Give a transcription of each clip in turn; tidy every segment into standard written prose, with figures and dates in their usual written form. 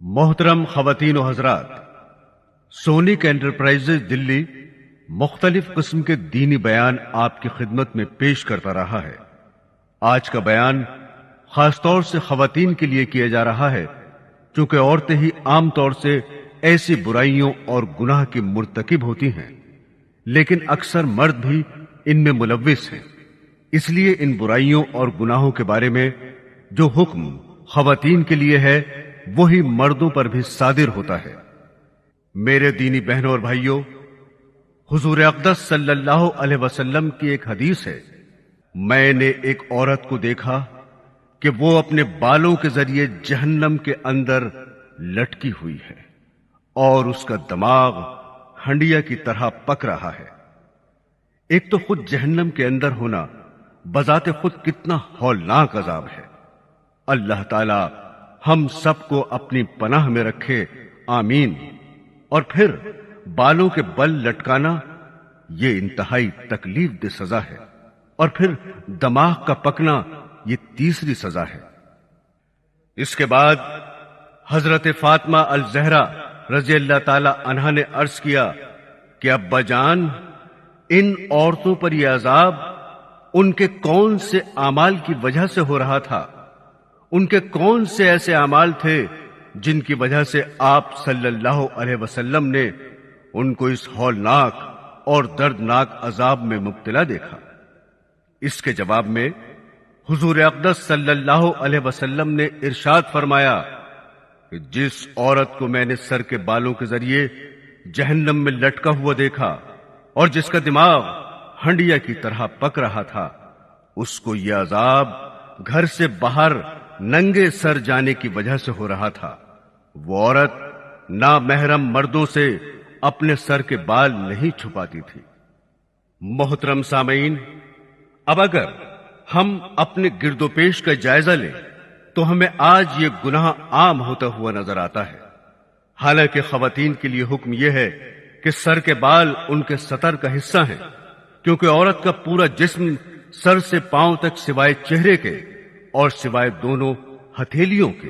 मोहतरम खवातीन व हजरात, सोनिक एंटरप्राइजेज दिल्ली मुख्तलिफ किस्म के दीनी बयान आपकी खिदमत में पेश करता रहा है। आज का बयान खासतौर से खवातीन के लिए किया जा रहा है, क्योंकि औरतें ही आम तौर से ऐसी बुराइयों और गुनाह की मुर्तकिब होती हैं, लेकिन अक्सर मर्द भी इनमें मुलव्विस हैं। इसलिए इन बुराइयों और गुनाहों के बारे में जो हुक्म खवातीन के लिए है, वही मर्दों पर भी सादिर होता है। मेरे दीनी बहनों और भाइयों, हुजूर अक़दस सल्लल्लाहु अलैहि वसल्लम की एक हदीस है, मैंने एक औरत को देखा कि वो अपने बालों के जरिए जहन्नम के अंदर लटकी हुई है और उसका दिमाग हंडिया की तरह पक रहा है। एक तो खुद जहन्नम के अंदर होना बजाते खुद कितना हौलनाक अजाब है। अल्लाह ताला हम सबको अपनी पनाह में रखे, आमीन। और फिर बालों के बल लटकाना ये इंतहाई तकलीफ दे सजा है, और फिर दिमाग का पकना ये तीसरी सजा है। इसके बाद हजरत फातिमा अल ज़हरा रज़ी अल्लाह ताला अन्हा ने अर्ज किया कि अब्बा जान, इन औरतों पर यह अजाब उनके कौन से आमाल की वजह से हो रहा था? उनके कौन से ऐसे अमाल थे जिनकी वजह से आप सल्लल्लाहु अलैहि वसल्लम ने उनको इस हौलनाक और दर्दनाक अजाब में मुब्तला देखा? इसके जवाब में हुजूर अक़दस सल्लल्लाहु अलैहि वसल्लम ने इरशाद फरमाया कि जिस औरत को मैंने सर के बालों के जरिए जहन्नम में लटका हुआ देखा और जिसका दिमाग हंडिया की तरह पक रहा था, उसको यह अजाब घर से बाहर नंगे सर जाने की वजह से हो रहा था। वो औरत नामहरम मर्दों से अपने सर के बाल नहीं छुपाती थी। मोहतरम सामईन, अब अगर हम अपने गिरदोपेश का जायजा लें तो हमें आज ये गुनाह आम होता हुआ नजर आता है। हालांकि खवातीन के लिए हुक्म यह है कि सर के बाल उनके सतर का हिस्सा हैं, क्योंकि औरत का पूरा जिस्म सर से पांव तक सिवाय चेहरे के और सिवाय दोनों हथेलियों के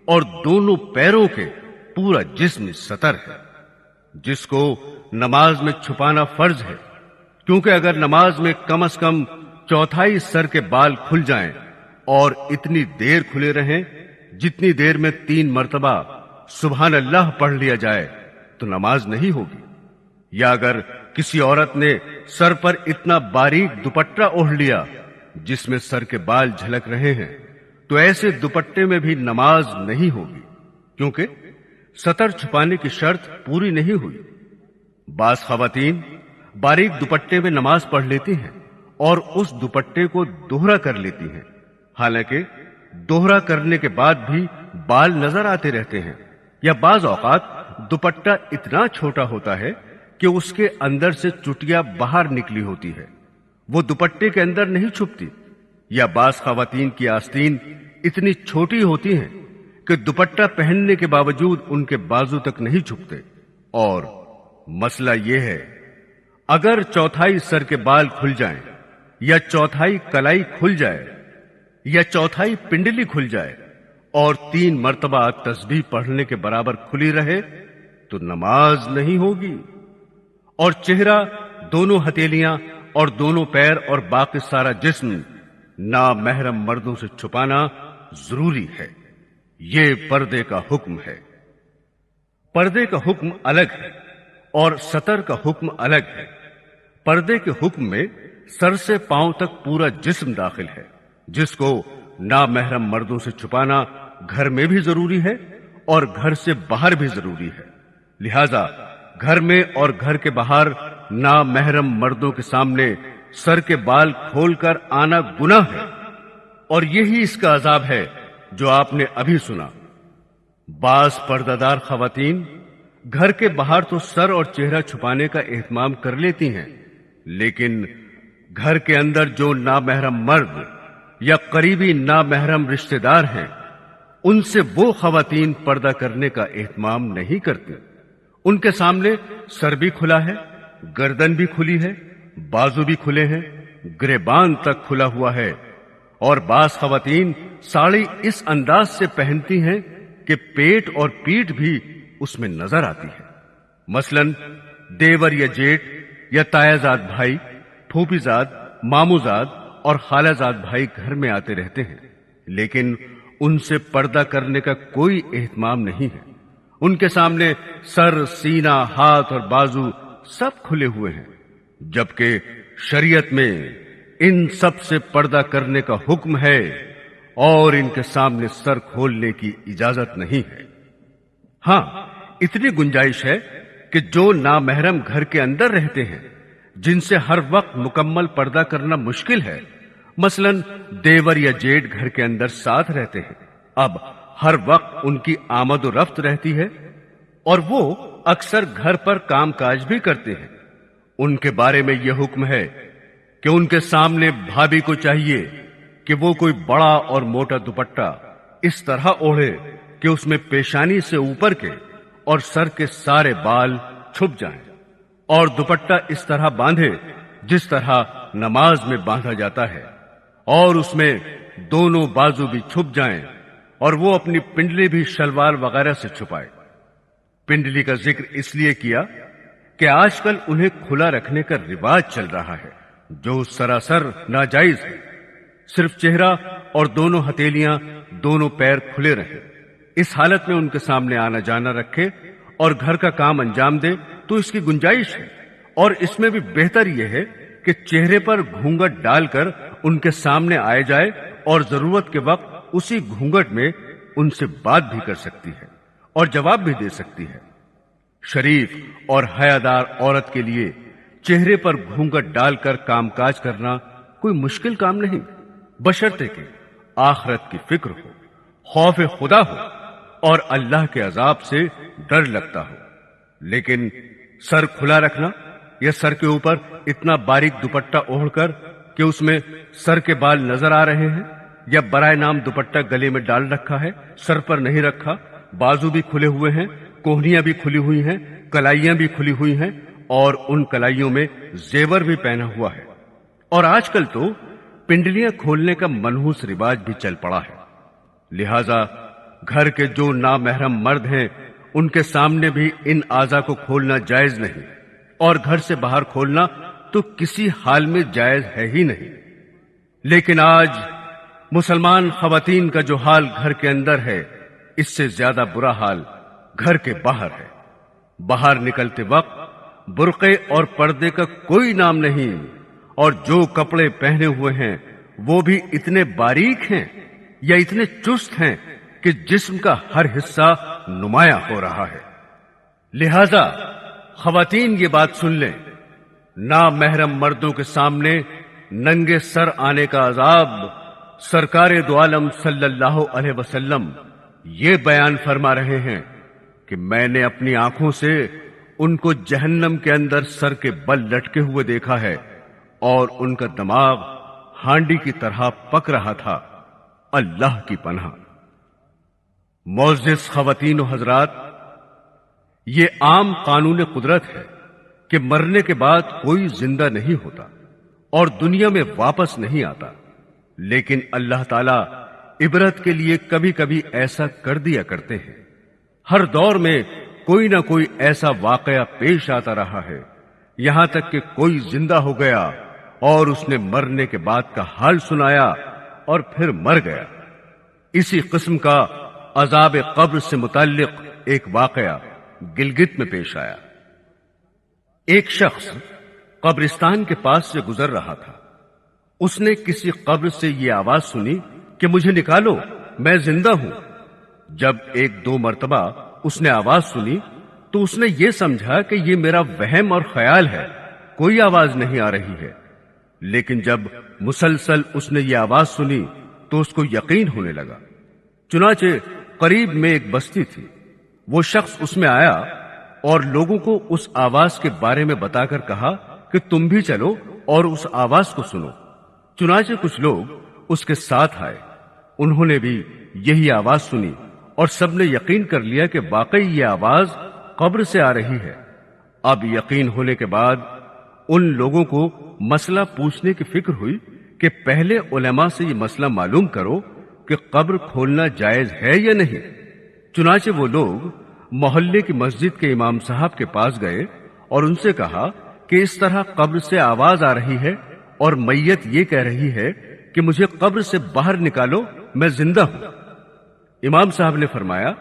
और दोनों पैरों के पूरा जिस्म सतर है, जिसको नमाज में छुपाना फर्ज है। क्योंकि अगर नमाज में कम से कम चौथाई सर के बाल खुल जाएं और इतनी देर खुले रहें जितनी देर में 3 मर्तबा सुभान अल्लाह पढ़ लिया जाए, तो नमाज नहीं होगी। या अगर किसी औरत ने सर पर इतना बारीक दुपट्टा ओढ़ लिया जिसमें सर के बाल झलक रहे हैं, तो ऐसे दुपट्टे में भी नमाज नहीं होगी, क्योंकि सतर छुपाने की शर्त पूरी नहीं हुई। बास खवातीन बारीक दुपट्टे में नमाज पढ़ लेती हैं और उस दुपट्टे को दोहरा कर लेती हैं। हालांकि दोहरा करने के बाद भी बाल नजर आते रहते हैं, या बाज औकात दुपट्टा इतना छोटा होता है कि उसके अंदर से चुटिया बाहर निकली होती है, वो दुपट्टे के अंदर नहीं छुपती। या बास खवातीन की आस्तीन इतनी छोटी होती हैं कि दुपट्टा पहनने के बावजूद उनके बाजू तक नहीं छुपते। और मसला यह है, अगर चौथाई सर के बाल खुल जाएं, या चौथाई कलाई खुल जाए, या चौथाई पिंडली खुल जाए और 3 मर्तबा तस्बीह पढ़ने के बराबर खुली रहे, तो नमाज नहीं होगी। और चेहरा, दोनों हथेलियां और दोनों पैर और बाकी सारा जिस्म नामहरम मर्दों से छुपाना जरूरी है। ये पर्दे का हुक्म है। पर्दे का हुक्म अलग है और सतर का हुक्म अलग है। पर्दे के हुक्म में सर से पांव तक पूरा जिस्म दाखिल है, जिसको नामहरम मर्दों से छुपाना घर में भी जरूरी है और घर से बाहर भी जरूरी है। लिहाजा घर में और घर के बाहर नामहरम मर्दों के सामने सर के बाल खोलकर आना गुनाह है, और यही इसका अजाब है जो आपने अभी सुना। बास पर्दादार खवातीन घर के बाहर तो सर और चेहरा छुपाने का एहतमाम कर लेती हैं, लेकिन घर के अंदर जो नामहरम मर्द या करीबी नामहरम रिश्तेदार हैं, उनसे वो खवातीन पर्दा करने का एहतमाम नहीं करती। उनके सामने सर भी खुला है, गर्दन भी खुली है, बाजू भी खुले हैं, गिरेबान तक खुला हुआ है। और बास खवातीन साड़ी इस अंदाज से पहनती हैं کہ پیٹ اور پیٹھ بھی اس میں نظر آتی ہے۔ مثلاً دیور یا جیٹ یا تایازاد بھائی، پھوپھی زاد، مامو زاد اور خالہ زاد بھائی گھر میں آتے رہتے ہیں، لیکن ان سے پردہ کرنے کا کوئی اہتمام نہیں ہے۔ ان کے سامنے سر، سینہ، ہاتھ اور بازو سب کھلے ہوئے ہیں، جبکہ شریعت میں ان سب سے پردہ کرنے کا حکم ہے اور ان کے سامنے سر کھولنے کی اجازت نہیں ہے۔ ہاں، اتنی گنجائش ہے کہ جو نامحرم گھر کے اندر رہتے ہیں، جن سے ہر وقت مکمل پردہ کرنا مشکل ہے، مثلاً دیور یا جیٹ گھر کے اندر ساتھ رہتے ہیں، اب ہر وقت ان کی آمد و رفت رہتی ہے اور وہ اکثر گھر پر کام کاج بھی کرتے ہیں۔ ان کے بارے میں یہ حکم ہے کہ ان کے سامنے بھابھی کو چاہیے کہ وہ کوئی بڑا اور موٹا دوپٹہ اس طرح اوڑھے کہ اس میں پیشانی سے اوپر کے اور سر کے سارے بال چھپ جائیں، اور دوپٹہ اس طرح باندھے جس طرح نماز میں باندھا جاتا ہے، اور اس میں دونوں بازو بھی چھپ جائیں، اور وہ اپنی پنڈلی بھی شلوار وغیرہ سے چھپائے۔ پنڈلی کا ذکر اس لیے کیا کہ آج کل انہیں کھلا رکھنے کا رواج چل رہا ہے، جو سراسر ناجائز ہے۔ صرف چہرہ اور دونوں ہتھیلیاں، دونوں پیر کھلے رہیں۔ اس حالت میں ان کے سامنے آنا جانا رکھے اور گھر کا کام انجام دے تو اس کی گنجائش ہے، اور اس میں بھی بہتر یہ ہے کہ چہرے پر گھونگھٹ ڈال کر ان کے سامنے آئے جائے اور ضرورت کے وقت اسی گھونگھٹ میں ان سے بات بھی کر سکتی ہے اور جواب بھی دے سکتی ہے۔ شریف اور حیادار عورت کے لیے چہرے پر گھونگھٹ ڈال کر کام کاج کرنا کوئی مشکل کام نہیں، بشرطے کہ آخرت کی فکر ہو، خوف خدا ہو اور اللہ کے عذاب سے ڈر لگتا ہو۔ لیکن سر کھلا رکھنا یا سر کے اوپر اتنا باریک دوپٹہ اوڑھ کر کہ اس میں سر کے بال نظر آ رہے ہیں، یا برائے نام دوپٹہ گلے میں ڈال رکھا ہے، سر پر نہیں رکھا، بازو بھی کھلے ہوئے ہیں، کوہنیاں بھی کھلی ہوئی ہیں، کلائیاں بھی کھلی ہوئی ہیں، اور ان کلائیوں میں زیور بھی پہنا ہوا ہے۔ اور آج کل تو پنڈلیاں کھولنے کا منحوس رواج بھی چل پڑا ہے، لہذا گھر کے جو نامحرم مرد ہیں ان کے سامنے بھی ان اعضاء کو کھولنا جائز نہیں، اور گھر سے باہر کھولنا تو کسی حال میں جائز ہے ہی نہیں۔ لیکن آج مسلمان خواتین کا جو حال گھر کے اندر ہے، اس سے زیادہ برا حال گھر کے باہر ہے۔ باہر نکلتے وقت برقعے اور پردے کا کوئی نام نہیں، اور جو کپڑے پہنے ہوئے ہیں وہ بھی اتنے باریک ہیں یا اتنے چست ہیں کہ جسم کا ہر حصہ نمایاں ہو رہا ہے۔ لہذا خواتین یہ بات سن لیں، نامحرم مردوں کے سامنے ننگے سر آنے کا عذاب سرکار دو عالم صلی اللہ علیہ وسلم یہ بیان فرما رہے ہیں کہ میں نے اپنی آنکھوں سے ان کو جہنم کے اندر سر کے بل لٹکے ہوئے دیکھا ہے، اور ان کا دماغ ہانڈی کی طرح پک رہا تھا۔ اللہ کی پناہ۔ معزز خواتین و حضرات، یہ عام قانون قدرت ہے کہ مرنے کے بعد کوئی زندہ نہیں ہوتا اور دنیا میں واپس نہیں آتا، لیکن اللہ تعالی عبرت کے لیے کبھی کبھی ایسا کر دیا کرتے ہیں۔ ہر دور میں کوئی نہ کوئی ایسا واقعہ پیش آتا رہا ہے، یہاں تک کہ کوئی زندہ ہو گیا اور اس نے مرنے کے بعد کا حال سنایا اور پھر مر گیا۔ اسی قسم کا عذاب قبر سے متعلق ایک واقعہ گلگت میں پیش آیا۔ ایک شخص قبرستان کے پاس سے گزر رہا تھا۔ اس نے کسی قبر سے یہ آواز سنی کہ مجھے نکالو، میں زندہ ہوں۔ جب ایک دو مرتبہ اس نے آواز سنی تو اس نے یہ سمجھا کہ یہ میرا وہم اور خیال ہے، کوئی آواز نہیں آ رہی ہے۔ لیکن جب مسلسل اس نے یہ آواز سنی تو اس کو یقین ہونے لگا۔ چنانچہ قریب میں ایک بستی تھی، وہ شخص اس میں آیا اور لوگوں کو اس آواز کے بارے میں بتا کر کہا کہ تم بھی چلو اور اس آواز کو سنو۔ چنانچہ کچھ لوگ اس کے ساتھ آئے، انہوں نے بھی یہی آواز سنی اور سب نے یقین کر لیا کہ واقعی یہ آواز قبر سے آ رہی ہے۔ اب یقین ہونے کے بعد ان لوگوں کو مسئلہ پوچھنے کی فکر ہوئی کہ پہلے علماء سے یہ مسئلہ معلوم کرو کہ قبر کھولنا جائز ہے یا نہیں۔ चुनाचे वो लोग मोहल्ले की मस्जिद के इमाम साहब के पास गए और उनसे कहा कि इस तरह कब्र से आवाज आ रही है और मैयत ये कह रही है कि मुझे कब्र से बाहर निकालो, मैं जिंदा हूं। इमाम साहब ने फरमाया,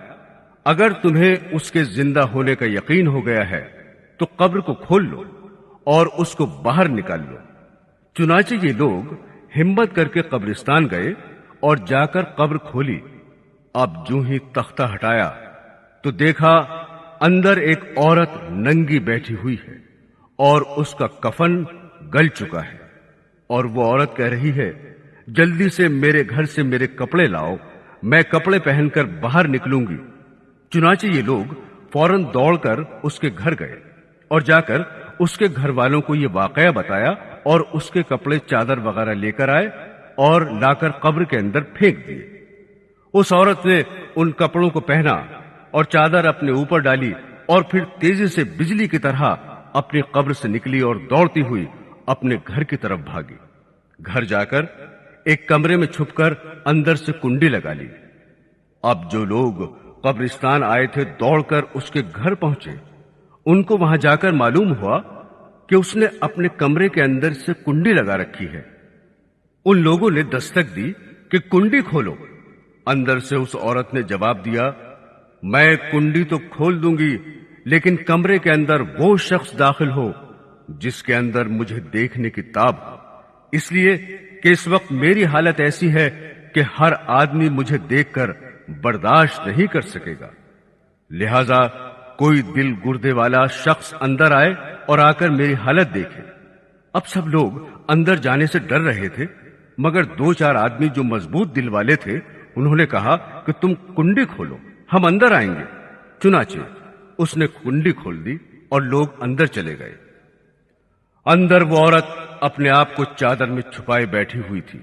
अगर तुम्हें उसके जिंदा होने का यकीन हो गया है तो कब्र को खोल लो और उसको बाहर निकाल लो। चुनाचे ये लोग हिम्मत करके कब्रिस्तान गए और जाकर कब्र खोली। अब जो ही तख्ता हटाया तो देखा अंदर एक औरत नंगी बैठी हुई है और उसका कफन गल चुका है, और वो औरत कह रही है, जल्दी से मेरे घर से मेरे कपड़े लाओ, मैं कपड़े पहनकर बाहर निकलूंगी। चुनाचे ये लोग फौरन दौड़कर उसके घर गए और जाकर उसके घर वालों को ये वाकया बताया और उसके कपड़े चादर वगैरह लेकर आए और लाकर कब्र के अंदर फेंक दिए। उस औरत ने उन कपड़ों को पहना और चादर अपने ऊपर डाली और फिर तेजी से बिजली की तरह अपनी कब्र से निकली और दौड़ती हुई अपने घर की तरफ भागी। घर जाकर एक कमरे में छुपकर अंदर से कुंडी लगा ली। अब जो लोग कब्रिस्तान आए थे दौड़कर उसके घर पहुंचे। उनको वहां जाकर मालूम हुआ कि उसने अपने कमरे के अंदर से कुंडी लगा रखी है। उन लोगों ने दस्तक दी कि कुंडी खोलो। अंदर से उस औरत ने जवाब दिया, मैं कुंडी तो खोल दूंगी, लेकिन कमरे के अंदर वो शख्स दाखिल हो जिसके अंदर मुझे देखने की ताब हो, इसलिए कि इस वक्त मेरी हालत ऐसी है कि हर आदमी मुझे देखकर बर्दाश्त नहीं कर सकेगा। लिहाजा कोई दिल गुर्दे वाला शख्स अंदर आए और आकर मेरी हालत देखे। अब सब लोग अंदर जाने से डर रहे थे, मगर दो चार आदमी जो मजबूत दिल वाले थे उन्होंने कहा कि तुम कुंडी खोलो, हम अंदर आएंगे। चुनाचे उसने कुंडी खोल दी और लोग अंदर चले गए। अंदर वो औरत अपने आप को चादर में छुपाए बैठी हुई थी।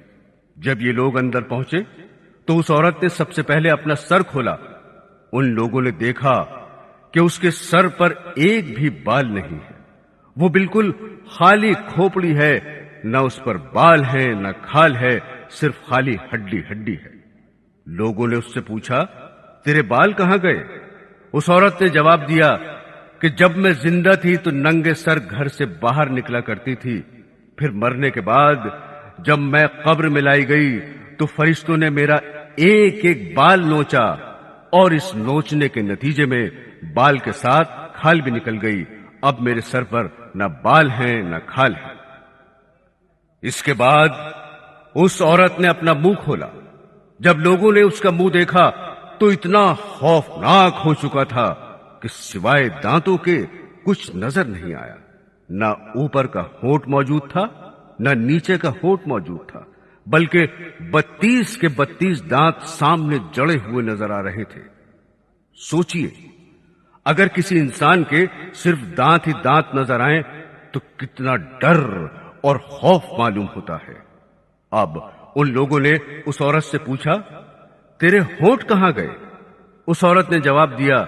जब ये लोग अंदर पहुंचे तो उस औरत ने सबसे पहले अपना सर खोला। उन लोगों ने देखा कि उसके सर पर एक भी बाल नहीं है, वो बिल्कुल खाली खोपड़ी है, न उस पर बाल है न खाल है, सिर्फ खाली हड्डी हड्डी है। लोगों ने उससे पूछा, तेरे बाल कहां गए? उस औरत ने जवाब दिया कि जब मैं जिंदा थी तो नंगे सर घर से बाहर निकला करती थी, फिर मरने के बाद जब मैं कब्र में लाई गई तो फरिश्तों ने मेरा एक एक बाल नोचा और इस नोचने के नतीजे में बाल के साथ खाल भी निकल गई। अब मेरे सर पर न बाल हैं न खाल है। इसके बाद उस औरत ने अपना मुंह खोला। जब लोगों ने उसका मुंह देखा तो इतना खौफनाक हो चुका था कि सिवाय दांतों के कुछ नजर नहीं आया। न ऊपर का होंठ मौजूद था न नीचे का होंठ मौजूद था, बल्कि 32 के 32 दांत सामने जड़े हुए नजर आ रहे थे। सोचिए, अगर किसी इंसान के सिर्फ दांत ही दांत नजर आए तो कितना डर और खौफ मालूम होता है। अब उन लोगों ने उस औरत से पूछा, तेरे होंठ कहां गए? उस औरत ने जवाब दिया,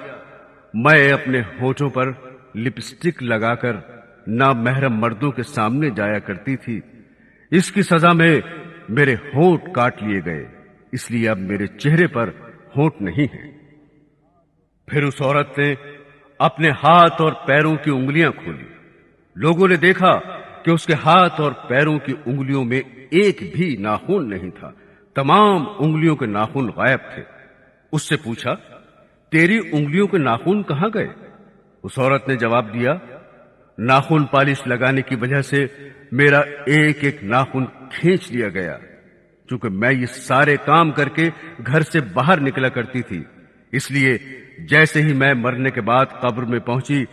मैं अपने होठों पर लिपस्टिक लगाकर नामहरम मर्दों के सामने जाया करती थी। इसकी सजा में मेरे होंठ काट लिए गए, इसलिए अब मेरे चेहरे पर होंठ नहीं है। फिर उस औरत ने अपने हाथ और पैरों की उंगलियां खोली। लोगों ने देखा कि उसके हाथ और पैरों की उंगलियों में एक भी नाखून नहीं था, तमाम उंगलियों के नाखून गायब थे। उससे पूछा, तेरी उंगलियों के नाखून कहां गए? उस औरत ने जवाब दिया, नाखून पालिश लगाने की वजह से मेरा एक एक नाखून खींच लिया गया। चूंकि मैं ये सारे काम करके घर से बाहर निकला करती थी, इसलिए जैसे ही मैं मरने के बाद कब्र में पहुंची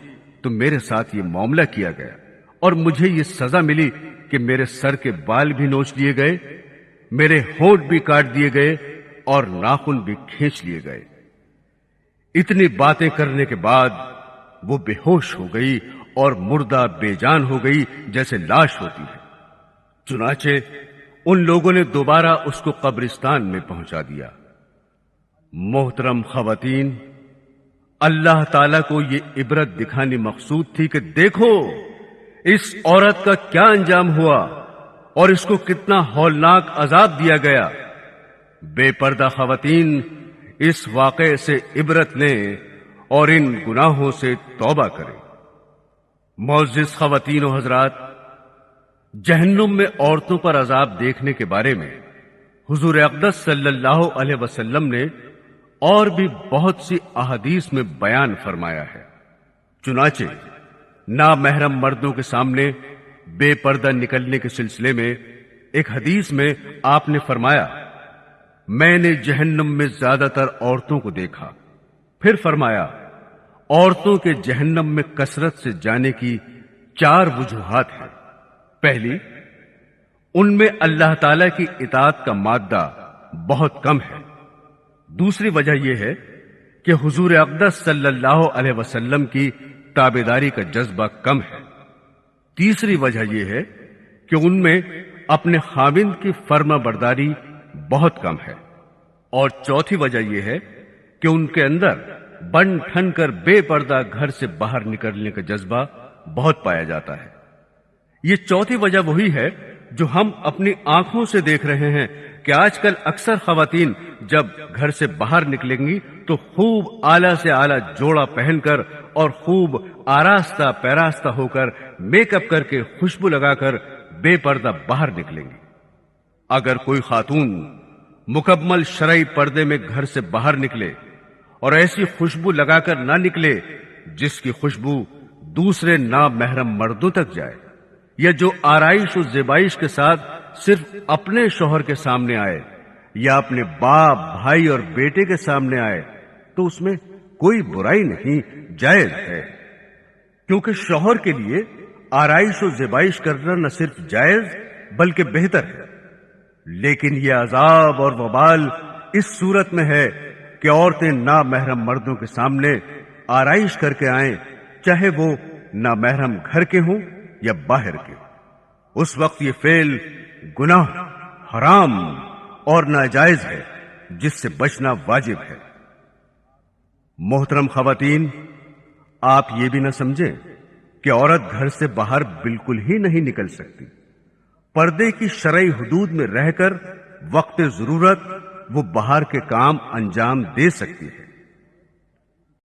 तो मेरे साथ ये मामला किया गया और मुझे ये सजा मिली कि मेरे सर के बाल भी नोच लिए गए, मेरे होंठ भी काट दिए गए और नाखून भी खींच लिए गए। इतनी बातें करने के बाद वो बेहोश हो गई और मुर्दा बेजान हो गई जैसे लाश होती है। चुनाचे उन लोगों ने दोबारा उसको कब्रिस्तान में पहुंचा दिया। मोहतरम खवातीन, अल्लाह ताला को ये इबरत दिखानी मकसूद थी कि देखो इस औरत का क्या अंजाम हुआ और इसको कितना हौलनाक अजाब दिया गया। बेपर्दा खवातीन, اس واقعے سے عبرت لیں اور ان گناہوں سے توبہ کریں۔ معزز خواتین و حضرات، جہنم میں عورتوں پر عذاب دیکھنے کے بارے میں حضور اقدس صلی اللہ علیہ وسلم نے اور بھی بہت سی احادیث میں بیان فرمایا ہے۔ چنانچہ نامحرم مردوں کے سامنے بے پردہ نکلنے کے سلسلے میں ایک حدیث میں آپ نے فرمایا، میں نے جہنم میں زیادہ تر عورتوں کو دیکھا۔ پھر فرمایا، عورتوں کے جہنم میں کثرت سے جانے کی 4 وجوہات ہیں۔ پہلی، ان میں اللہ تعالی کی اطاعت کا مادہ بہت کم ہے۔ دوسری وجہ یہ ہے کہ حضور اقدس صلی اللہ علیہ وسلم کی تابعداری کا جذبہ کم ہے۔ تیسری وجہ یہ ہے کہ ان میں اپنے خاوند کی فرما برداری بہت کم ہے۔ اور چوتھی وجہ یہ ہے کہ ان کے اندر بن ٹھن کر بے پردہ گھر سے باہر نکلنے کا جذبہ بہت پایا جاتا ہے۔ یہ چوتھی وجہ وہی ہے جو ہم اپنی آنکھوں سے دیکھ رہے ہیں کہ آج کل اکثر خواتین جب گھر سے باہر نکلیں گی تو خوب اعلیٰ سے اعلیٰ جوڑا پہن کر اور خوب آراستہ پیراستہ ہو کر میک اپ کر کے خوشبو لگا کر بے پردہ باہر نکلیں گی۔ اگر کوئی خاتون مکمل شرعی پردے میں گھر سے باہر نکلے اور ایسی خوشبو لگا کر نہ نکلے جس کی خوشبو دوسرے نامحرم مردوں تک جائے، یا جو آرائش و زیبائش کے ساتھ صرف اپنے شوہر کے سامنے آئے یا اپنے باپ، بھائی اور بیٹے کے سامنے آئے، تو اس میں کوئی برائی نہیں، جائز ہے۔ کیونکہ شوہر کے لیے آرائش و زیبائش کرنا نہ صرف جائز بلکہ بہتر ہے، لیکن یہ عذاب اور وبال اس صورت میں ہے کہ عورتیں نامحرم مردوں کے سامنے آرائش کر کے آئیں، چاہے وہ نامحرم گھر کے ہوں یا باہر کے۔ اس وقت یہ فعل گناہ، حرام اور ناجائز ہے جس سے بچنا واجب ہے۔ محترم خواتین، آپ یہ بھی نہ سمجھیں کہ عورت گھر سے باہر بالکل ہی نہیں نکل سکتی۔ پردے کی شرعی حدود میں رہ کر وقت ضرورت وہ باہر کے کام انجام دے سکتی ہے۔